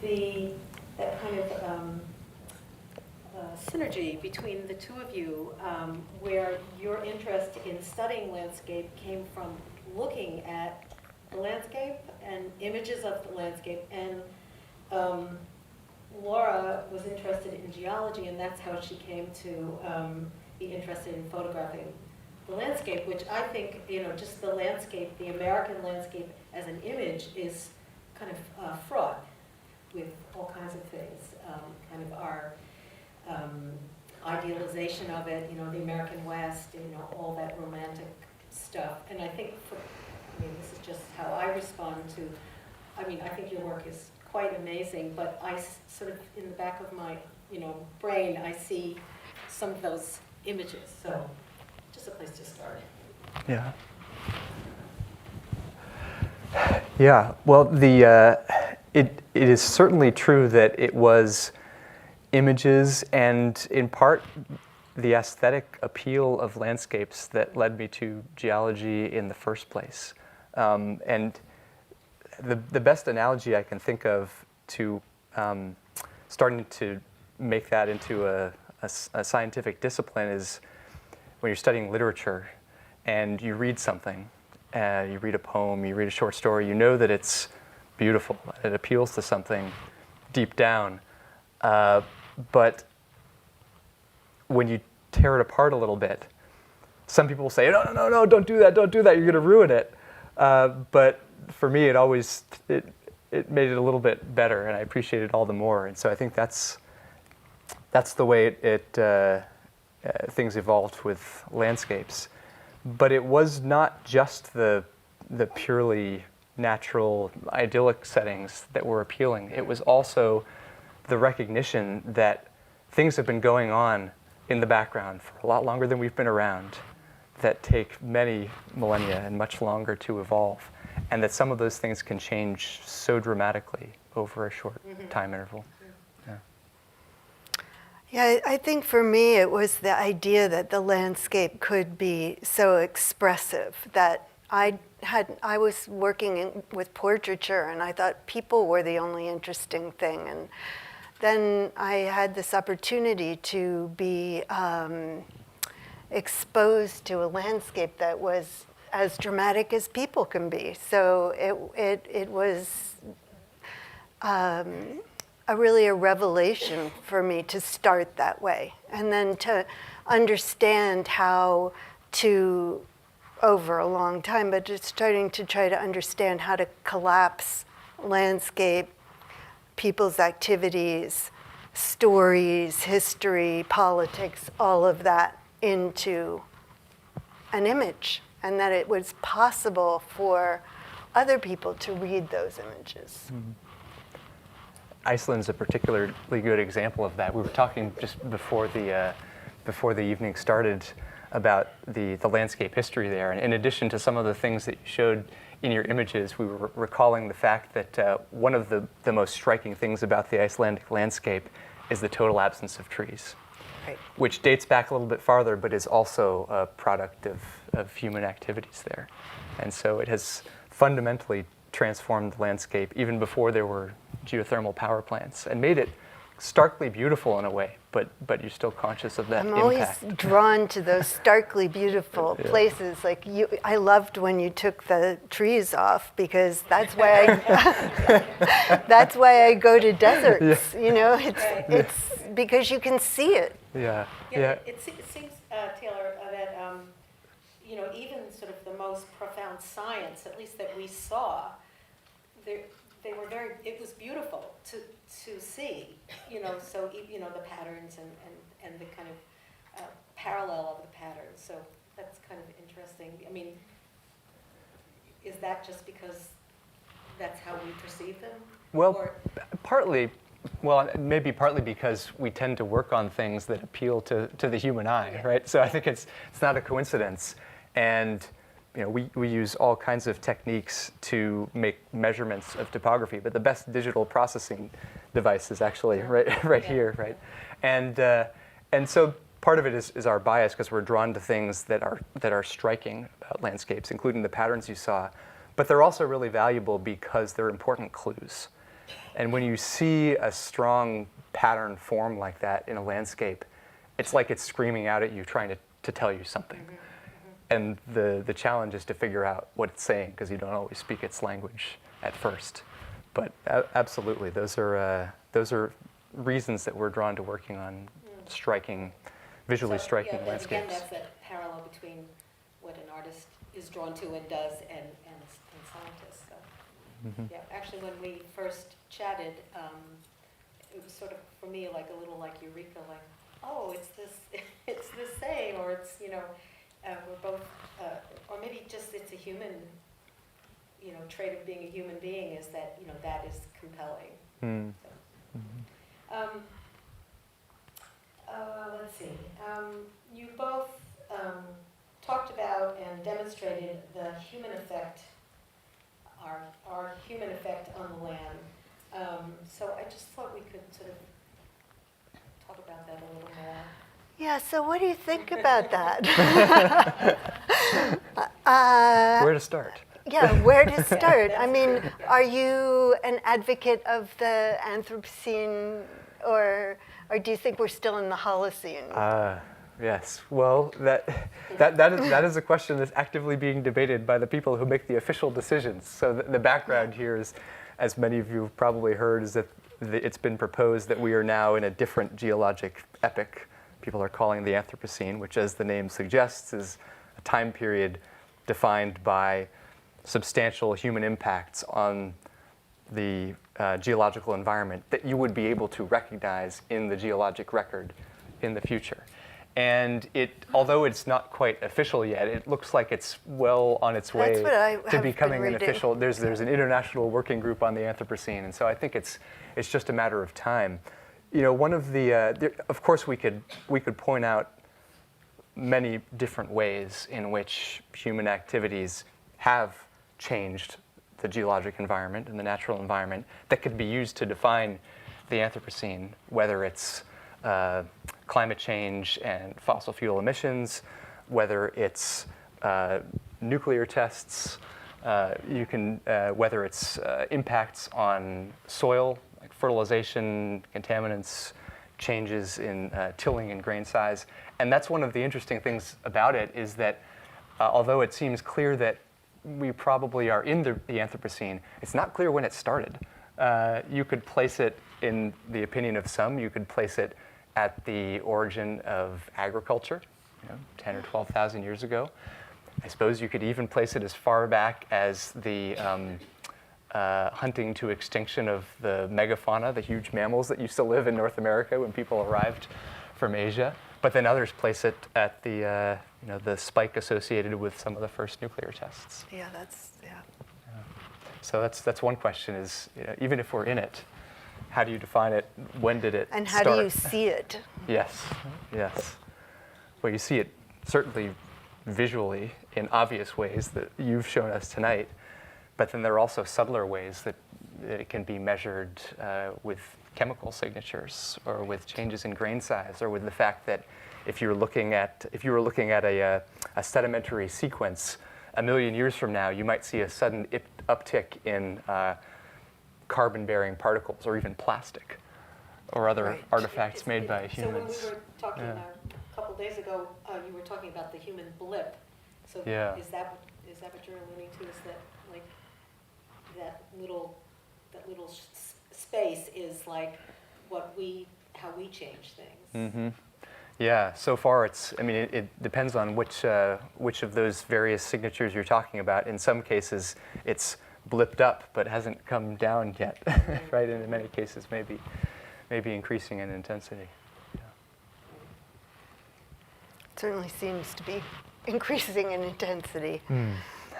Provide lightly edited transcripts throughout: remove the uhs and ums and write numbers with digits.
that kind of synergy between the two of you, where your interest in studying landscape came from looking at the landscape and images of the landscape, and Laura was interested in geology, and that's how she came to be interested in photographing the landscape, which I think, just the landscape, the American landscape as an image is kind of fraught with all kinds of things, kind of our idealization of it, the American West, all that romantic stuff. And I think, this is just how I respond to, I think your work is quite amazing, but I sort of, in the back of my, brain, I see some of those images. So, just a place to start. Yeah. Yeah. Well, it is certainly true that it was images and, in part, the aesthetic appeal of landscapes that led me to geology in the first place. And the best analogy I can think of to starting to make that into a scientific discipline is when you're studying literature and you read something, you read a poem, you read a short story, you know that it's beautiful, it appeals to something deep down. But when you tear it apart a little bit, some people will say, no, don't do that, you're going to ruin it. But for me, it made it a little bit better, and I appreciate it all the more. And so I think that's the way things evolved with landscapes. But it was not just the purely natural, idyllic settings that were appealing. It was also the recognition that things have been going on in the background for a lot longer than we've been around, that take many millennia and much longer to evolve, and that some of those things can change so dramatically over a short time interval. Yeah, I think for me it was the idea that the landscape could be so expressive, that I was working with portraiture, and I thought people were the only interesting thing. And then I had this opportunity to be exposed to a landscape that was as dramatic as people can be. So it was really a revelation for me to start that way, and then to understand how to, over a long time, but just starting to try to understand how to collapse landscape, people's activities, stories, history, politics, all of that into an image, and that it was possible for other people to read those images. Mm-hmm. Iceland's a particularly good example of that. We were talking just before the evening started about the landscape history there, and in addition to some of the things that you showed in your images, we were recalling the fact that one of the most striking things about the Icelandic landscape is the total absence of trees, right, which dates back a little bit farther, but is also a product of human activities there. And so it has fundamentally transformed the landscape even before there were geothermal power plants, and made it starkly beautiful in a way, but you're still conscious of that impact. I'm always drawn to those starkly beautiful places. Like I loved when you took the trees off, because that's why that's why I go to deserts. It's because you can see it. Yeah. It seems, Taylor, that even sort of the most profound science, at least that we saw, they were it was beautiful to see, so the patterns and the kind of parallel of the patterns. So that's kind of interesting. I mean, is that just because that's how we perceive them? Well, maybe partly because we tend to work on things that appeal to the human eye, right? So I think it's not a coincidence. And we use all kinds of techniques to make measurements of topography, but the best digital processing device is actually right here, right? And so part of it is our bias, because we're drawn to things that are striking about landscapes, including the patterns you saw. But they're also really valuable because they're important clues. And when you see a strong pattern form like that in a landscape, it's like it's screaming out at you, trying to tell you something. And the challenge is to figure out what it's saying, because you don't always speak its language at first. But absolutely, those are reasons that we're drawn to working on visually striking Again, landscapes. that's that parallel between what an artist is drawn to and does and scientists. So. Yeah, actually, when we first chatted, it was sort of, for me, like a little like eureka, like, oh, it's this saying, or it's, we're both, or maybe just it's a human, trait of being a human being is that, that is compelling. So. Let's see. You both talked about and demonstrated the human effect, our human effect on the land. So I just thought we could sort of talk about that a little more. Yeah, so what do you think about that? Where to start? Yeah, where to start? I mean, are you an advocate of the Anthropocene, or do you think we're still in the Holocene? Yes. Well, that is a question that's actively being debated by the people who make the official decisions. So the background here is, as many of you have probably heard, is that it's been proposed that we are now in a different geologic epoch. People are calling the Anthropocene, which, as the name suggests, is a time period defined by substantial human impacts on the geological environment that you would be able to recognize in the geologic record in the future. And although it's not quite official yet, it looks like it's well on its way to becoming an official. There's an international working group on the Anthropocene, and so I think it's just a matter of time. One of of course, we could point out many different ways in which human activities have changed the geologic environment and the natural environment that could be used to define the Anthropocene, whether it's climate change and fossil fuel emissions, whether it's nuclear tests, whether it's impacts on soil, like fertilization, contaminants, changes in tilling and grain size. And that's one of the interesting things about it, is that although it seems clear that we probably are in the Anthropocene, it's not clear when it started. You could place it, in the opinion of some, you could place it at the origin of agriculture, 10 or 12,000 years ago. I suppose you could even place it as far back as the hunting to extinction of the megafauna, the huge mammals that used to live in North America when people arrived from Asia. But then others place it at the spike associated with some of the first nuclear tests. Yeah. So that's one question, is even if we're in it, how do you define it? When did it and how start? do you see it? Yes. Well, you see it certainly visually in obvious ways that you've shown us tonight, but then there are also subtler ways that it can be measured with chemical signatures, or with changes in grain size, or with the fact that if you were looking at a sedimentary sequence 1 million years from now, you might see a sudden uptick in carbon-bearing particles, or even plastic, or other artifacts made by humans. So when we were talking a couple days ago, you were talking about the human blip. So is that what you're alluding to? Is that like that little space is like how we change things? Mm-hmm. Yeah. So far, it depends on which of those various signatures you're talking about. In some cases, it's blipped up but hasn't come down yet, right? And in many cases, maybe increasing in intensity. Yeah. It certainly seems to be increasing in intensity,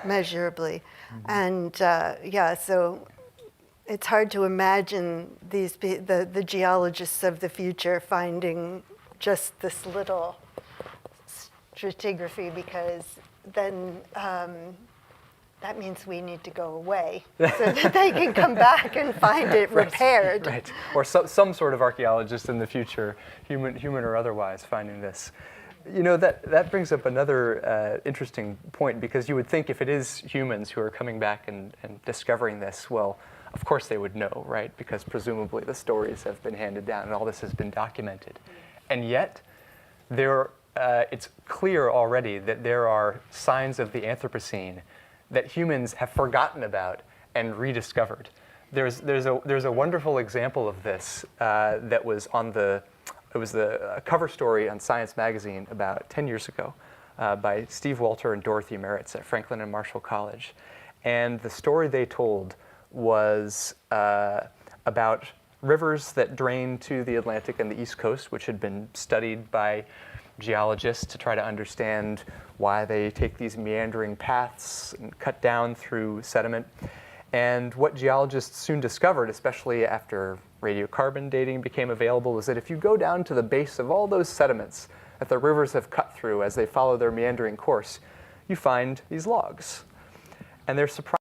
measurably. And so it's hard to imagine the geologists of the future finding just this little stratigraphy, because then that means we need to go away so that they can come back and find it repaired. Right. Or some sort of archaeologist in the future, human or otherwise, finding this. That brings up another interesting point, because you would think if it is humans who are coming back and discovering this, well, of course they would know, right? Because presumably the stories have been handed down and all this has been documented. And yet, it's clear already that there are signs of the Anthropocene that humans have forgotten about and rediscovered. There's a wonderful example of this that was it was the cover story on Science Magazine about 10 years ago by Steve Walter and Dorothy Meritz at Franklin and Marshall College. And the story they told was about rivers that drain to the Atlantic and the East Coast, which had been studied by geologists to try to understand why they take these meandering paths and cut down through sediment. And what geologists soon discovered, especially after radiocarbon dating became available, was that if you go down to the base of all those sediments that the rivers have cut through as they follow their meandering course, you find these logs. And they're surprising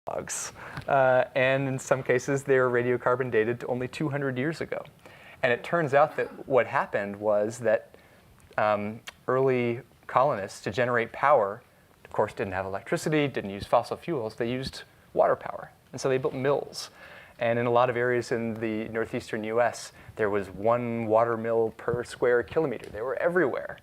logs. And in some cases, they're radiocarbon dated to only 200 years ago. And it turns out that what happened was that early colonists, to generate power, of course, didn't have electricity, didn't use fossil fuels. They used water power. And so they built mills. And in a lot of areas in the northeastern US, there was one water mill per square kilometer. They were everywhere.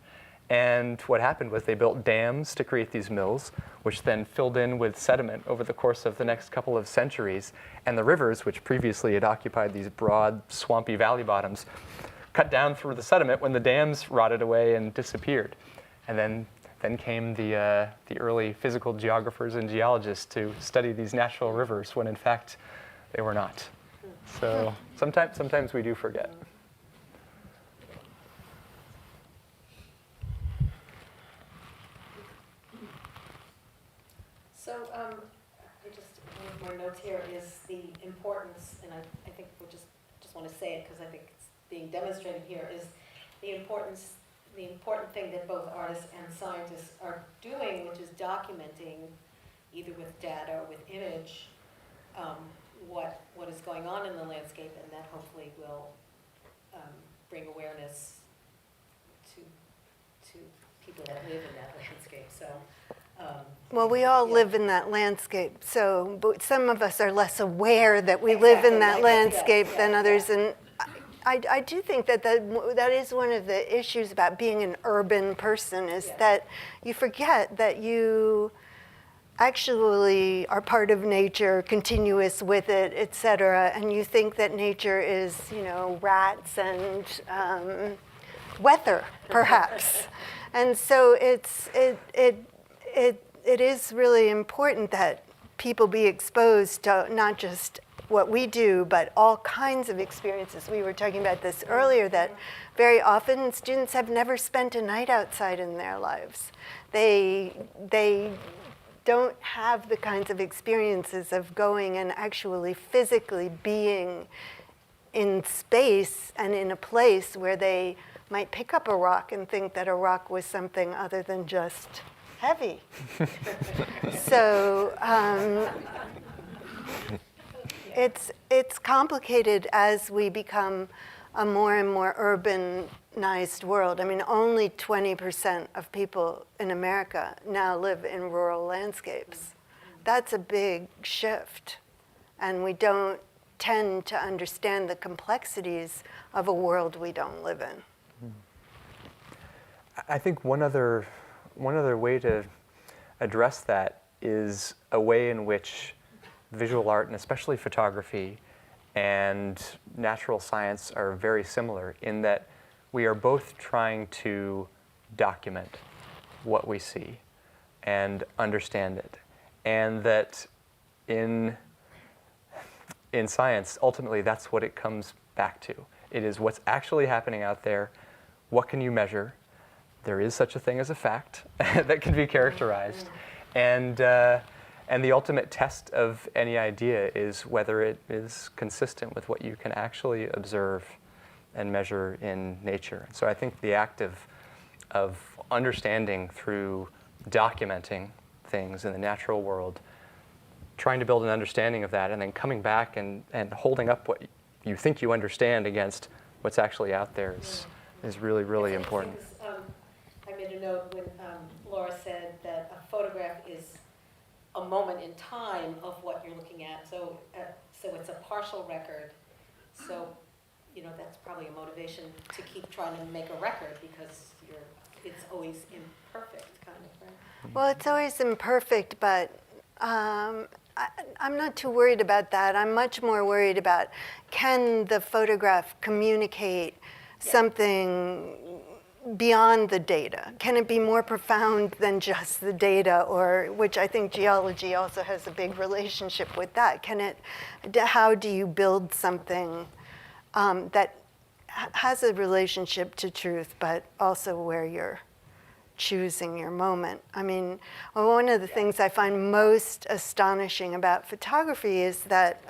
And what happened was they built dams to create these mills, which then filled in with sediment over the course of the next couple of centuries. And the rivers, which previously had occupied these broad, swampy valley bottoms, cut down through the sediment when the dams rotted away and disappeared. And then came the early physical geographers and geologists to study these natural rivers when in fact they were not. So sometimes we do forget. So, one of my notes here is the importance, and I think we'll just want to say it because I think it's being demonstrated here, is the important thing that both artists and scientists are doing, which is documenting, either with data or with image, what is going on in the landscape, and that hopefully will bring awareness to people that live in that landscape. So. Well, we all live in that landscape, but some of us are less aware that we live in that landscape than others. And I do think that is one of the issues about being an urban person, is that you forget that you actually are part of nature, continuous with it, et cetera, and you think that nature is, rats and weather, perhaps. And so it is really important that people be exposed to not just what we do, but all kinds of experiences. We were talking about this earlier, that very often students have never spent a night outside in their lives. They don't have the kinds of experiences of going and actually physically being in space and in a place where they might pick up a rock and think that a rock was something other than just heavy. So it's complicated as we become a more and more urbanized world. I mean, only 20% of people in America now live in rural landscapes. That's a big shift, and we don't tend to understand the complexities of a world we don't live in. I think one other way to address that is a way in which visual art, and especially photography, and natural science are very similar in that we are both trying to document what we see and understand it. And that in science, ultimately, that's what it comes back to. It is what's actually happening out there. What can you measure? There is such a thing as a fact that can be characterized. And the ultimate test of any idea is whether it is consistent with what you can actually observe and measure in nature. So I think the act of understanding through documenting things in the natural world, trying to build an understanding of that, and then coming back and holding up what you think you understand against what's actually out there is really, really important. I made a note when Laura said that a photograph is a moment in time of what you're looking at. So it's a partial record. So, that's probably a motivation to keep trying to make a record because it's always imperfect, kind of, right? Well, it's always imperfect, but I'm not too worried about that. I'm much more worried about, can the photograph communicate something beyond the data? Can it be more profound than just the data, or which I think geology also has a big relationship with that? How do you build something that has a relationship to truth, but also where you're choosing your moment? I mean, one of the things I find most astonishing about photography is that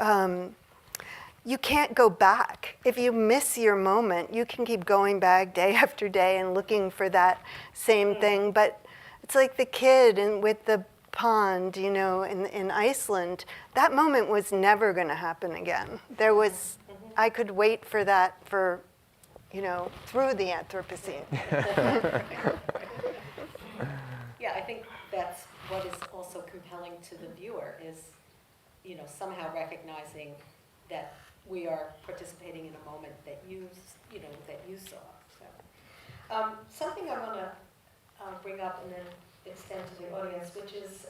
you can't go back. If you miss your moment, you can keep going back day after day and looking for that same thing. But it's like the kid with the pond, in Iceland. That moment was never going to happen again. I could wait for that through the Anthropocene. Yeah, I think that's what is also compelling to the viewer is, somehow recognizing that we are participating in a moment that you saw. So, something I want to bring up and then extend to the audience, which is,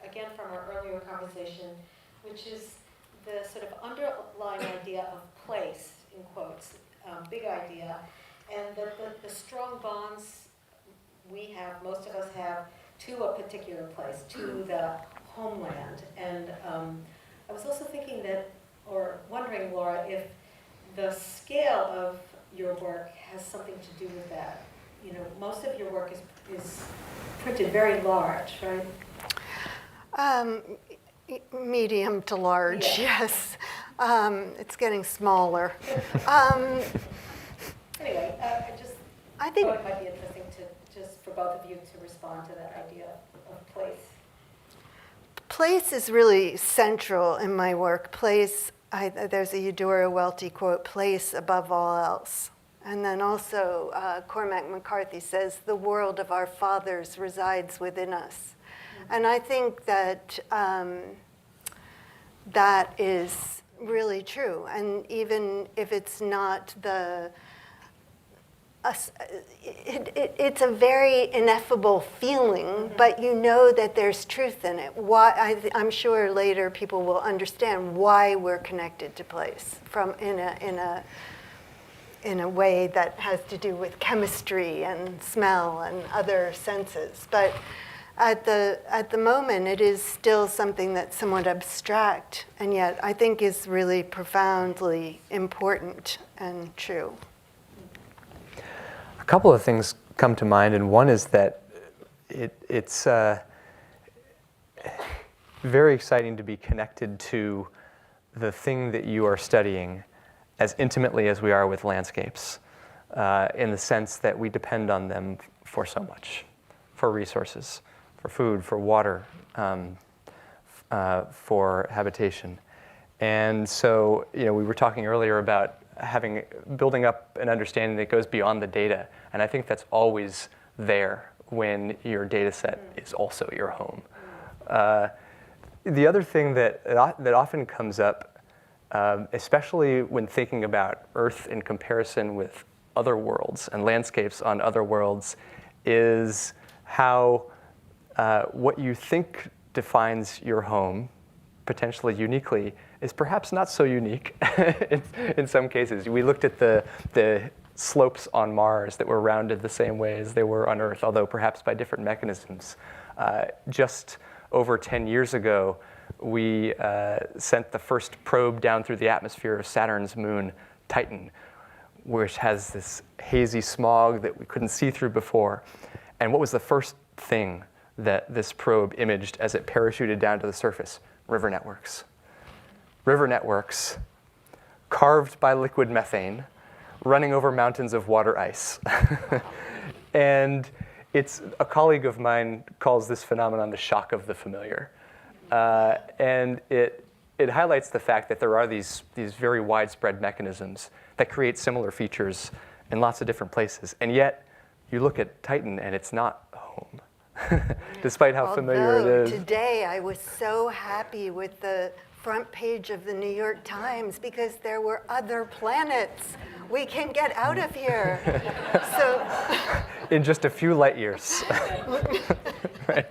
again, from our earlier conversation, which is the sort of underlying idea of place, in quotes, big idea, and the strong bonds most of us have, to a particular place, to the homeland. And I was also thinking wondering, Laura, if the scale of your work has something to do with that. Most of your work is printed very large, right? Medium to large, yes. It's getting smaller. Anyway, I think thought it might be interesting for both of you to respond to that idea of place. Place is really central in my work. Place, there's a Eudora Welty quote, place above all else. And then also Cormac McCarthy says, the world of our fathers resides within us. Mm-hmm. And I think that that is really true. And even if it's not it's a very ineffable feeling, mm-hmm. but you know that there's truth in it. I'm sure later people will understand why we're connected to place in a way that has to do with chemistry and smell and other senses. But at the moment, it is still something that's somewhat abstract, and yet I think is really profoundly important and true. A couple of things come to mind, and one is that it's very exciting to be connected to the thing that you are studying as intimately as we are with landscapes, in the sense that we depend on them for so much, for resources, for food, for water, for habitation. And so, we were talking earlier about building up an understanding that goes beyond the data. And I think that's always there when your data set is also your home. The other thing that often comes up, especially when thinking about Earth in comparison with other worlds and landscapes on other worlds, is how what you think defines your home, potentially uniquely, is perhaps not so unique in some cases. We looked at the slopes on Mars that were rounded the same way as they were on Earth, although perhaps by different mechanisms. Just over 10 years ago, we sent the first probe down through the atmosphere of Saturn's moon, Titan, which has this hazy smog that we couldn't see through before. And what was the first thing that this probe imaged as it parachuted down to the surface? River networks. River networks carved by liquid methane, running over mountains of water ice. And a colleague of mine calls this phenomenon the shock of the familiar. And it highlights the fact that there are these very widespread mechanisms that create similar features in lots of different places. And yet, you look at Titan and it's not home. despite how familiar Although it is. today I was so happy with the front page of the New York Times because there were other planets. We can get out of here. So In just a few light years. Right.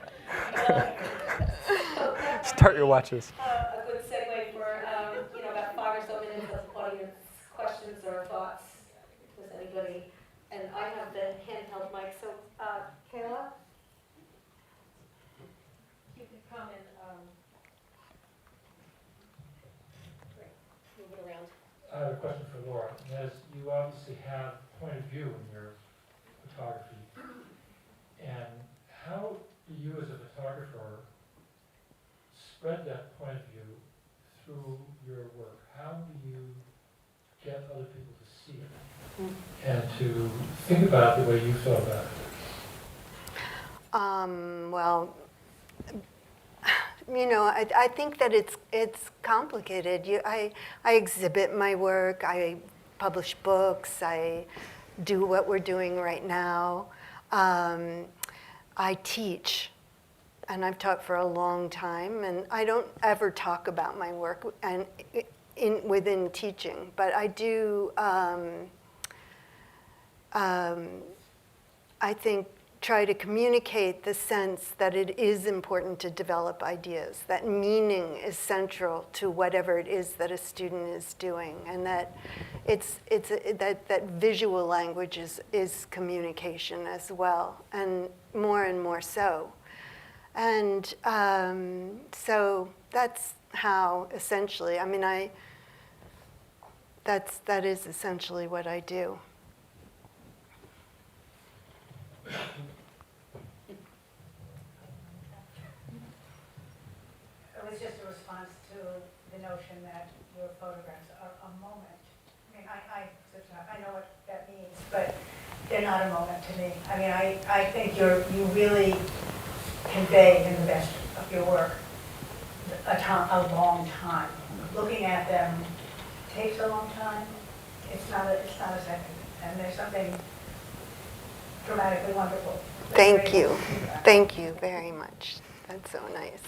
Start your watches. A good segue for, about 5 or so minutes of audience questions or thoughts. Does anybody? And I have the handheld mic, so Kayla, you can come and move it around. I have a question for Laura. And that is, you obviously have point of view in your photography. And how do you as a photographer spread that point of view through your work? How do you get other people to see it and to think about it the way you thought about it? well, I think that it's complicated. I exhibit my work. I publish books. I do what we're doing right now. I teach, and I've taught for a long time. And I don't ever talk about my work and within teaching, but I do. I think try to communicate the sense that it is important to develop ideas, that meaning is central to whatever it is that a student is doing, and that that visual language is communication as well, and more so. And so that's how essentially, that is essentially what I do. It was just a response to the notion that your photographs are a moment. I mean, I know what that means, but they're not a moment to me. I mean, I think you really convey in the best of your work a long time. Looking at them takes a long time. It's not a second, and there's something dramatically wonderful. Thank you. Thank you very much. That's so nice.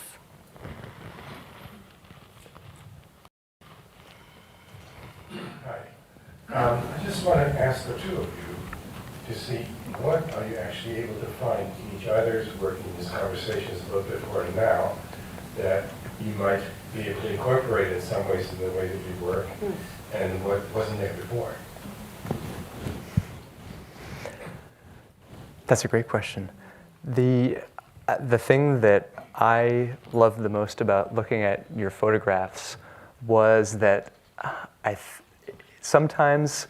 Hi. I just want to ask the two of you to see what are you actually able to find in each other's work in these conversations a little bit more now that you might be able to incorporate in some ways in the way that you work, and what wasn't there before? That's a great question. The thing that I loved the most about looking at your photographs was that sometimes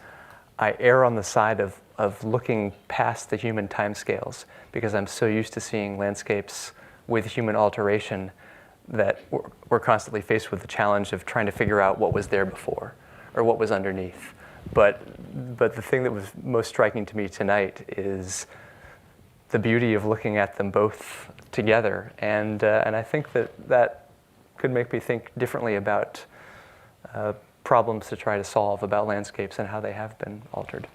I err on the side of looking past the human timescales because I'm so used to seeing landscapes with human alteration that we're constantly faced with the challenge of trying to figure out what was there before or what was underneath. But the thing that was most striking to me tonight is the beauty of looking at them both together, and I think that could make me think differently about problems to try to solve about landscapes and how they have been altered.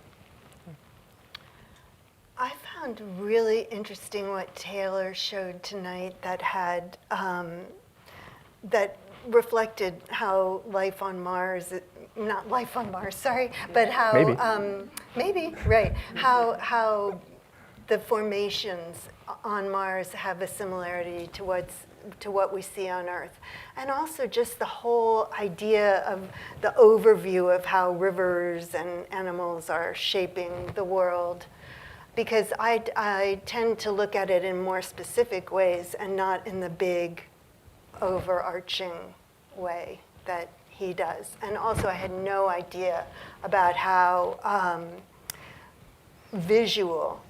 I found really interesting what Taylor showed tonight that had that reflected how life on Mars, not life on Mars, sorry, but how maybe right, how the formations on Mars have a similarity to what we see on Earth. And also just the whole idea of the overview of how rivers and animals are shaping the world. Because I tend to look at it in more specific ways and not in the big overarching way that he does. And also I had no idea about how visual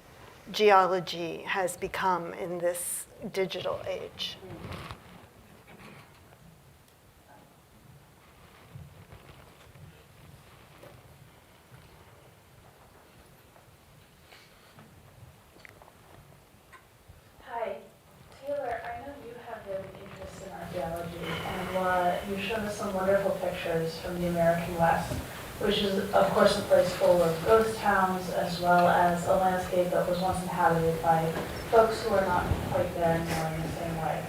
geology has become in this digital age. Hi, Taylor, I know you have an interest in archaeology, and you've shown us some wonderful pictures from the American West. which is, of course, a place full of ghost towns, as well as a landscape that was once inhabited by folks who are not quite there anymore in the same way.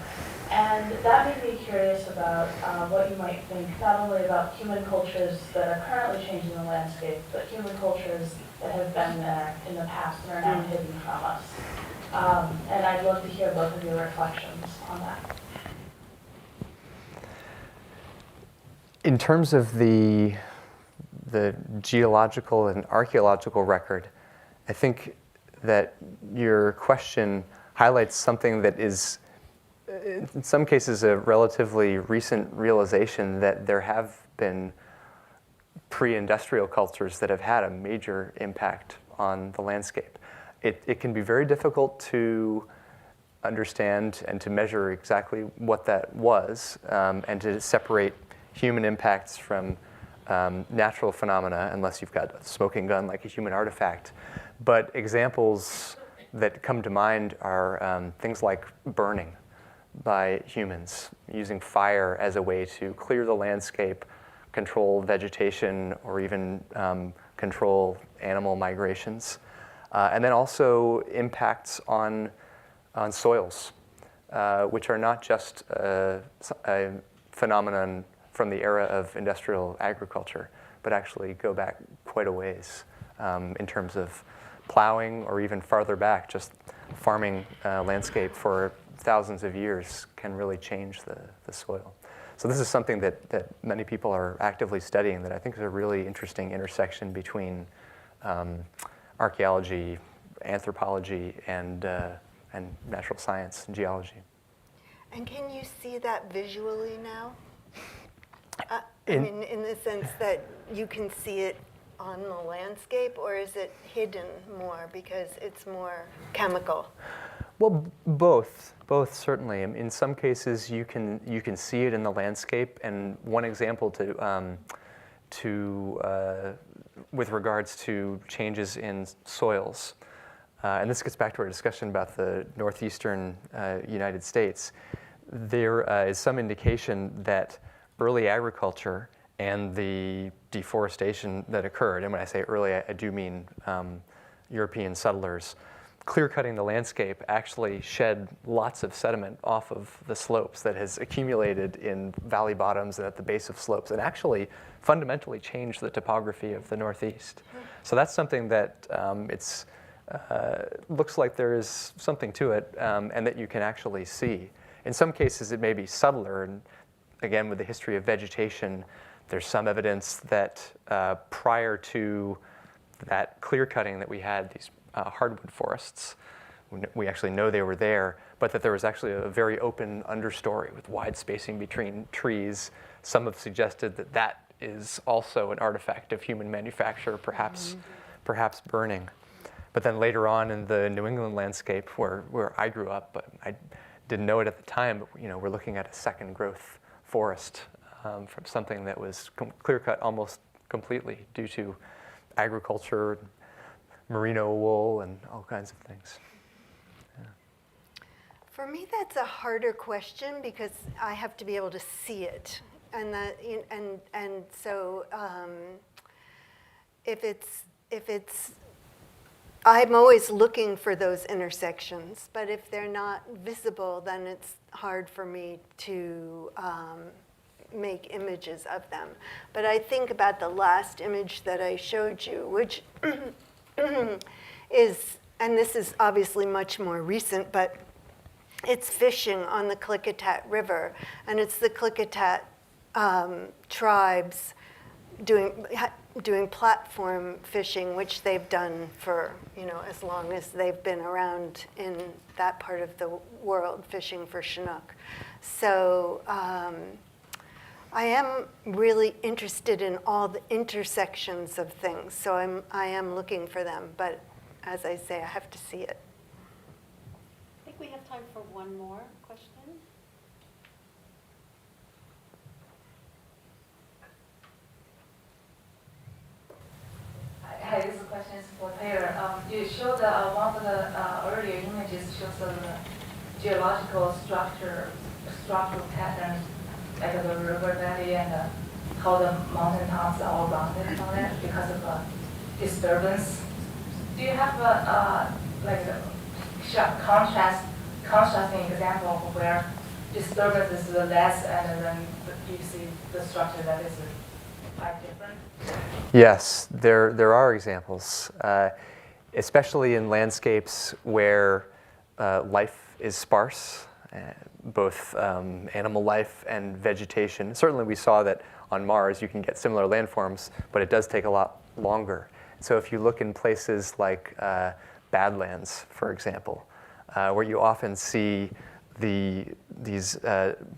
And that made me curious about what you might think, not only about human cultures that are currently changing the landscape, but human cultures that have been there in the past and are now hidden from us. And I'd love to hear both of your reflections on that. In terms of the geological and archaeological record, I think that your question highlights something that is, in some cases, a relatively recent realization that there have been pre-industrial cultures that have had a major impact on the landscape. It can be very difficult to understand and to measure exactly what that was, and to separate human impacts from natural phenomena, unless you've got a smoking gun like a human artifact. But examples that come to mind are things like burning by humans, using fire as a way to clear the landscape, control vegetation, or even control animal migrations. And then also impacts on soils, which are not just a phenomenon from the era of industrial agriculture, but actually go back quite a ways in terms of plowing, or even farther back, just farming landscape for thousands of years can really change the soil. So this is something that many people are actively studying that I think is a really interesting intersection between archaeology, anthropology, and natural science and geology. And can you see that visually now? I mean, in the sense that you can see it on the landscape, or is it hidden more because it's more chemical? Well, both certainly. In some cases, you can see it in the landscape. And one example with regards to changes in soils, and this gets back to our discussion about the northeastern United States. There is some indication that early agriculture and the deforestation that occurred, and when I say early, I do mean European settlers, clear-cutting the landscape actually shed lots of sediment off of the slopes that has accumulated in valley bottoms and at the base of slopes, and actually fundamentally changed the topography of the Northeast. So that's something that looks like there is something to it, and that you can actually see. In some cases, it may be subtler, and again, with the history of vegetation, there's some evidence that prior to that clear-cutting that we had, these hardwood forests, we actually know they were there, but that there was actually a very open understory with wide spacing between trees. Some have suggested that that is also an artifact of human manufacture, perhaps burning. But then later on in the New England landscape, where I grew up, but I didn't know it at the time, but we're looking at a second growth forest from something that was clear-cut almost completely due to agriculture, merino wool, and all kinds of things. Yeah. For me, that's a harder question because I have to be able to see it, and so if it's I'm always looking for those intersections, but if they're not visible, then it's hard for me to make images of them. But I think about the last image that I showed you, which is, and this is obviously much more recent, but it's fishing on the Klickitat River, and it's the Klickitat tribes doing platform fishing, which they've done for as long as they've been around in that part of the world, fishing for Chinook. So I am really interested in all the intersections of things. So I am looking for them, but as I say, I have to see it. I think we have time for one more question. Hi, this question is for Taylor. You showed one of the earlier images shows the geological structural patterns like the river valley and how the mountain towns are all rounded on it because of disturbance. Do you have like a contrasting example of where disturbance is less and then you see the structure that is quite different? Yes, there are examples, especially in landscapes where life is sparse, both animal life and vegetation. Certainly we saw that on Mars you can get similar landforms, but it does take a lot longer. So if you look in places like Badlands, for example, where you often see these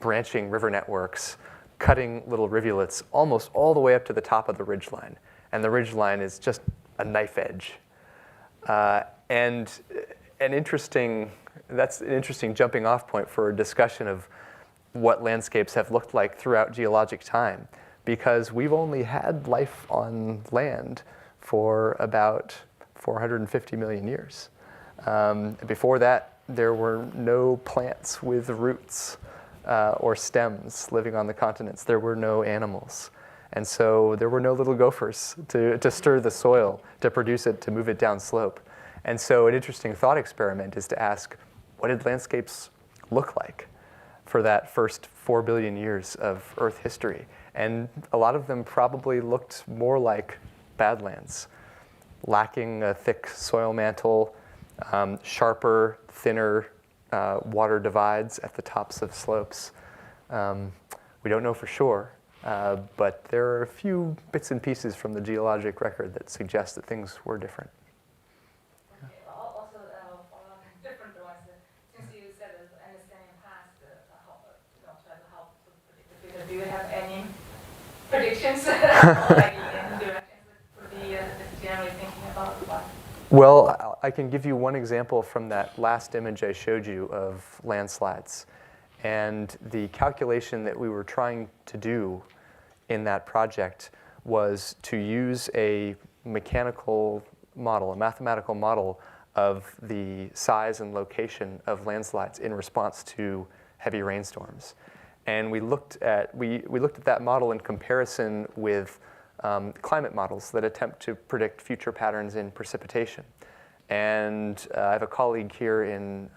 branching river networks cutting little rivulets almost all the way up to the top of the ridgeline. And the ridgeline is just a knife edge. And that's an interesting jumping off point for a discussion of what landscapes have looked like throughout geologic time, because we've only had life on land for about 450 million years. Before that, there were no plants with roots or stems living on the continents. There were no animals. And so there were no little gophers to stir the soil, to produce it, to move it down slope. And so an interesting thought experiment is to ask, what did landscapes look like for that first 4 billion years of Earth history? And a lot of them probably looked more like Badlands, lacking a thick soil mantle, sharper, thinner water divides at the tops of slopes. We don't know for sure, but there are a few bits and pieces from the geologic record that suggest that things were different. Okay. Also, different ones. Since you said understanding past, try to help to predict the future. Do you have any predictions, like in directions that would be generally thinking about what? Well, I can give you one example from that last image I showed you of landslides. And the calculation that we were trying to do in that project was to use a mechanical model, a mathematical model of the size and location of landslides in response to heavy rainstorms. And we looked at that model in comparison with climate models that attempt to predict future patterns in precipitation. And I have a colleague here in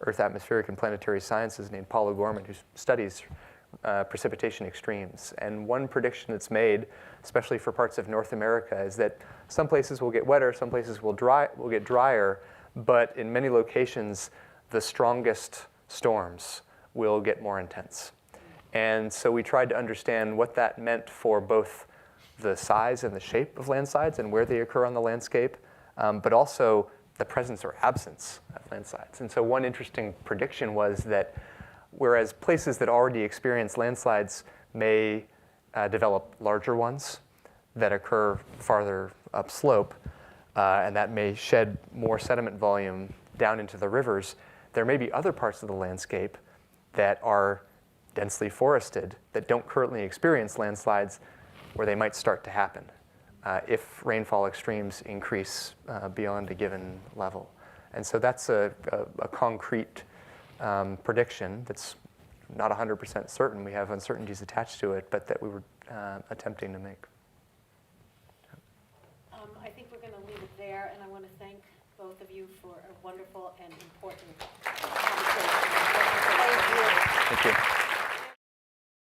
Earth Atmospheric and Planetary Sciences named Paula Gorman who studies precipitation extremes. And one prediction that's made, especially for parts of North America, is that some places will get wetter, some places will get drier, but in many locations, the strongest storms will get more intense. And so we tried to understand what that meant for both the size and the shape of landslides and where they occur on the landscape, but also the presence or absence of landslides. And so one interesting prediction was that whereas places that already experience landslides may develop larger ones that occur farther upslope, and that may shed more sediment volume down into the rivers, there may be other parts of the landscape that are densely forested that don't currently experience landslides where they might start to happen if rainfall extremes increase beyond a given level. And so that's a concrete prediction that's not 100% certain. We have uncertainties attached to it, but that we were attempting to make. I think we're going to leave it there, and I want to thank both of you for a wonderful and important conversation. Thank you.